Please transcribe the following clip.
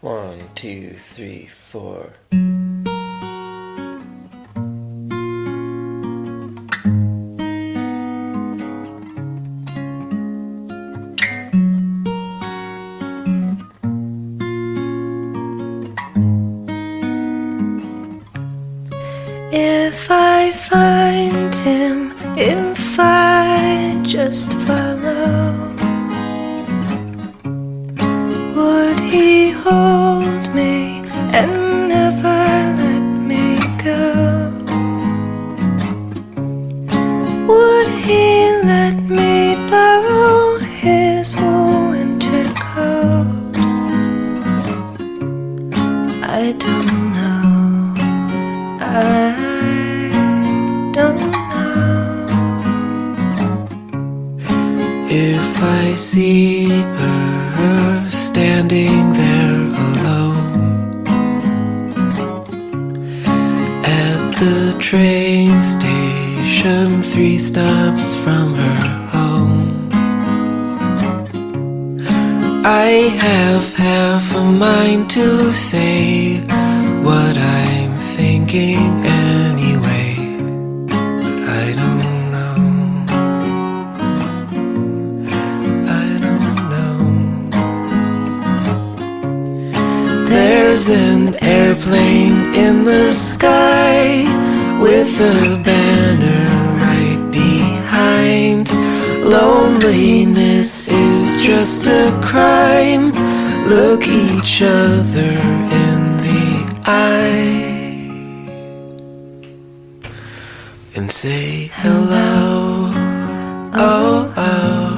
1, 2, 3, 4. If I find him, if I just follow, would he hold me and never let me go? Would he let me borrow his winter coat? I don't know, I don't know. If I see her standing there alone at the train station 3 stops from her home, I have half a mind to say what I'm thinking anyway, but I don't know, I don't know. There's an airplane in the sky with a banner right behind. Loneliness is just a crime. Look each other in the eye and say hello. Oh, oh.